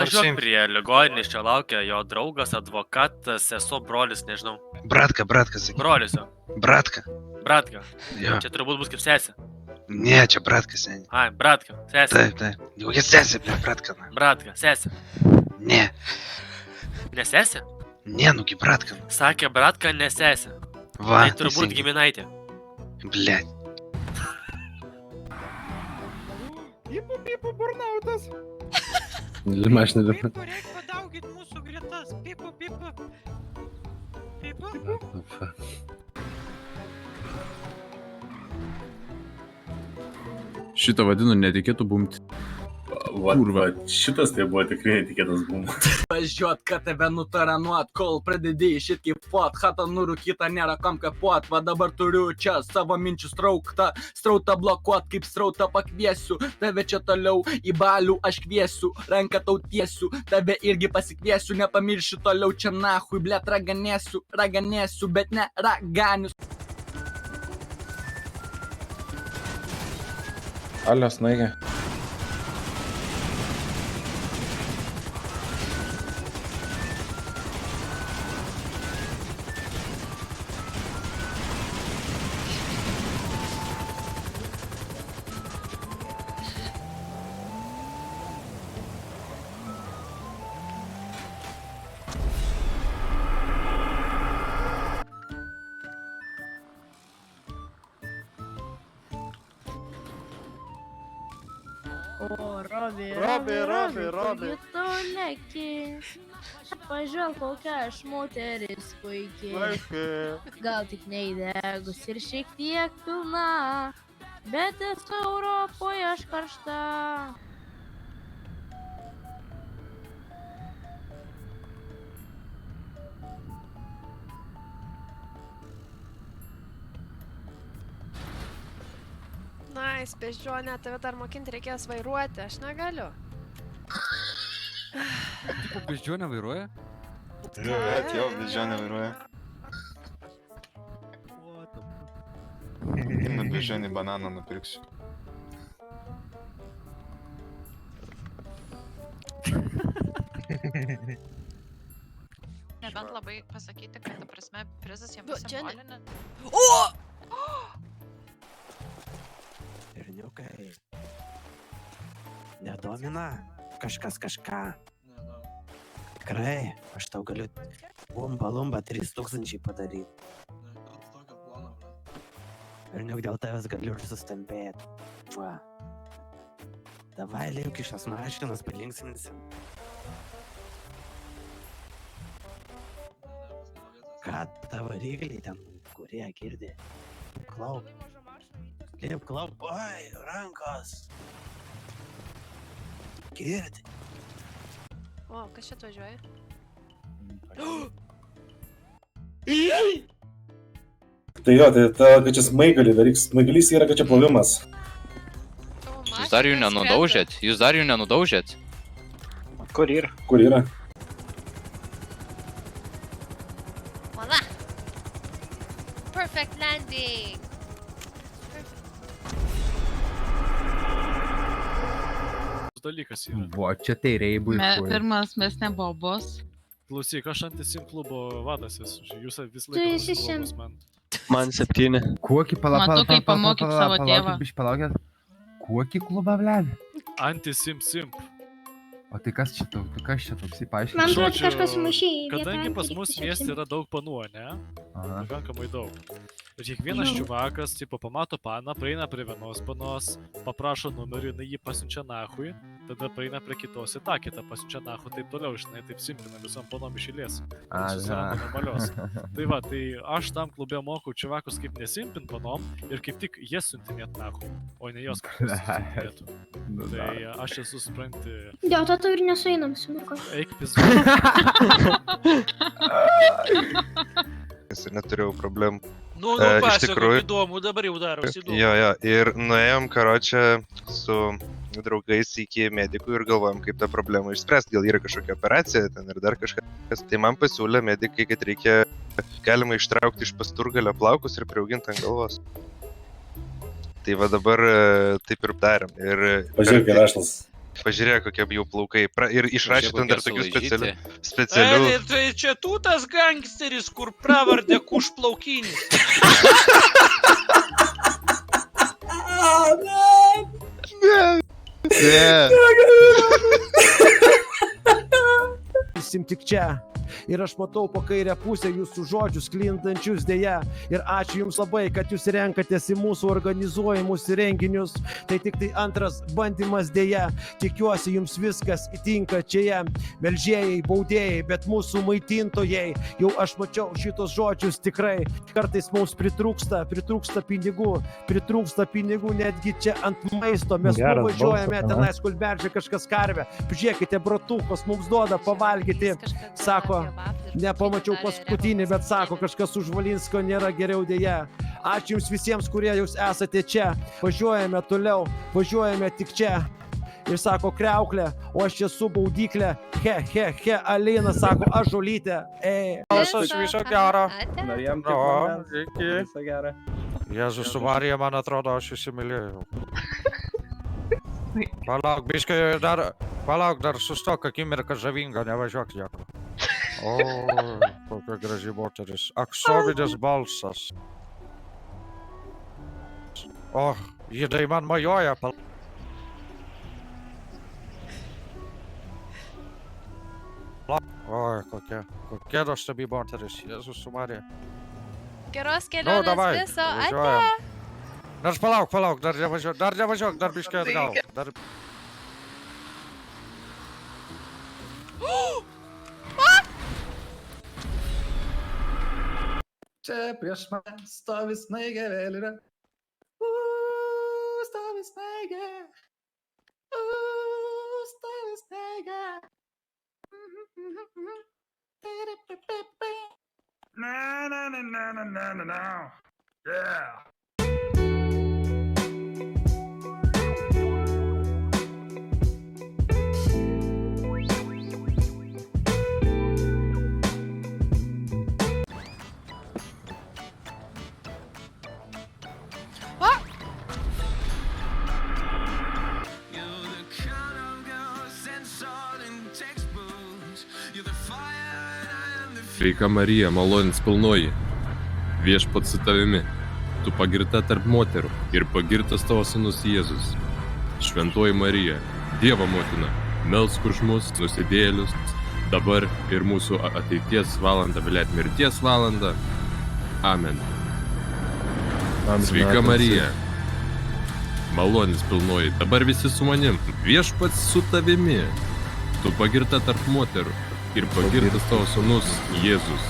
Važiuok prie ligoninės, čia laukia jo draugas, advokatas, sesuo, brolis, nežinau. Bratka, sakyk. Brolis jo. Bratka. Bratka. Jo. Čia turbūt bus kaip sesė. Ne, čia bratka, seniai. Ai, bratka, sesė. Taip. Kokia sesė, bratka. Bratka, sesė. Ne. Ne sesė? Ne, nugi bratka. Sakė bratka, ne sesė. Va. Tai turbūt giminaitė. Blet. Pipu, burnautas. Aš neliu. Pipu, reikia padaugit mūsų gretas. Pipu. Šitą vadinu netikėtų bumti. Kurva, šitas tai buvo tikrai netikėtas bumas. Važiuot, kad tave nutaranuot, kol pradedi išit kaip fot, chata nurūkyta, nėra kam kapuot, va dabar turiu čia savo minčių strautą blokuot, kaip strautą pakviesiu, tave čia toliau į balių aš kviesiu, ranką tau tiesiu, tave irgi pasikviesiu, nepamiršiu toliau čia nahui, blet raganėsiu, bet ne raganius. Alio snaigė. O, Robi, Robi. tu leki. Pažiūrėk, kokia aš moteris puikiai. Gal tik neįdegus ir šiek tiek pilna, bet esu Europoje aš karšta. Nice, beždžionė, tave dar mokinti reikės vairuoti, aš negaliu. Tipo, beždžionė vairuoja? Jo, beždžionė vairuoja. Ima beždžionį bananą nupirksiu. Nebent labai pasakyti, kad, ta prasme, prizas jam simbolinė. Berniukai. Nedomina kažkas kažką. Tikrai, aš tau galiu lumba 3000 padaryti. Berniuk, dėl tavęs galiu ir sustambėti. Davai, liuk iš šios mašinos, palinksminsim. Kad tavo rykliai ten, kurie girdi. Klauk. Oi, rankos. Girdi. O, kas čia atvažiuoja? Tai jo, tai ta, kad čia smaigalį daryk. Smaigalys yra, kad čia plovimas. Jūs dar jų nenudaužėt? Kur yra? Voila! Perfect landing! Dalykas yra. Buvo, čia tai reibui. Pirmas mes nebobos. Klausyk, aš antisim klubo vadas esu. Jūs vis Tu laikas esi blogas man. Man 7. Kokį Matau, kaip pamokyk savo tėvą. Palaukit. Kokį klubą, blėd? Antisim simp. O tai kas čia toks, paaiškink. Man atrodo, kažkas sumaišė į vietą. Kadangi pas mus mieste yra daug panų, ne? Pakankamai daug. Ir kiekvienas čiuvakas, tipo, pamato paną, praeina prie vienos panos, paprašo numerį, jinai jį pasiunčia nahui, tada praeina prie kitos į tą kitą, pasiunčia nahui, taip toliau, žinai, taip simpina visom panom iš eilės. Susiranda normalios. Tai va, tai aš tam klube mokau čiuvakus kaip nesimpint panom ir kaip tik jas siuntinėt nahui, o ne jos kaip siuntinėtų. Tai aš esu supranti... Dėl to tau ir nesueinam, sumuko. Eik pizu. Nes neturėjau problemų. Nu, pasakok, įdomu, dabar jau darosi įdomu. Jo, ir nuėjom, karočią, su draugais iki medikų ir galvojom, kaip tą problemą išspręsti. Gal yra kažkokia operacija ten ir dar kažkas. Tai man pasiūlė medikai, kad reikia galima ištraukti iš pasturgalio plaukus ir priauginti ant galvos. Tai va dabar taip ir darėm. Pažiūrėk, raštas. Pažiūrėk, kokie jų plaukai. Ir išrašė ten dar tokių specialių... Tai čia tu tas gangsteris, kur pravardė Kušplaukinis. Sim tik čia. Ir aš matau po kairę pusę jūsų žodžius klindančius dėja. Ir ačiū jums labai, kad jūs renkatės į mūsų organizuojamus renginius. Tai tik tai antras bandymas dėja. Tikiuosi jums viskas įtinka čia. Melžėjai, baudėjai, bet mūsų maitintojai. Jau aš mačiau šitos žodžius tikrai. Kartais mums pritrūksta pinigų. Pritrūksta pinigų netgi čia ant maisto. Mes nuvažiuojame tenais, kol beržia kažkas karvę. Žiūrėkite, bratuchos mums duoda pavalgyti. Sako, nepamačiau paskutinį, bet sako, kažkas už Valinsko nėra geriau dėja. Ačiū jums visiems, kurie jūs esate čia. Važiuojame toliau, važiuojame tik čia. Ir sako kriauklė, o aš esu baudyklė. He, Alina sako, aš žolytė. Aš viso gero. Norėjom Viso gero. Jėzus, su Marija, man atrodo, aš įsimylėjau. Palauk, dar sustok akimirką žavinga, nevažiuok nieko. O, kokia graži moteris. Aksovinis balsas. O, jidai man majoja. Oi, kokia nuostabi moteris. Jėzus su Marija. Geros kelionės viso, ate. Nors palauk, dar nevažiuok, dar biškį atgal. Čia prieš mane stovi snaigė vėlina. Stovi snaigė. Stovi snaigė. Na. Yeah. Sveika Marija, malonės pilnoji, viešpats su tavimi, tu pagirta tarp moterų ir pagirtas tavo sūnus Jėzus. Šventoji Marija, Dievo motina, melsk už mus, nusidėjėlius, dabar ir mūsų ateities valandą, vėliat mirties valandą. Amen. Sveika Marija, malonės pilnoji, dabar visi su manim, viešpats su tavimi, tu pagirta tarp moterų ir pagirtas tavo sūnus Jėzus.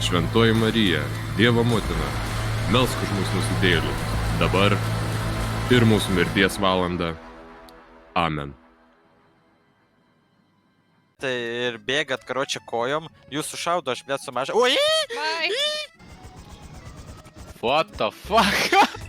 Šventoji Marija, Dievo motina, melsk už mūsų nusidėjėlius, dabar ir mūsų mirties valandą. Amen. Tai ir bėgat, karočią, kojom, jūs sušaudo, aš blėt sumažą. Oi! Bye. What the fuck?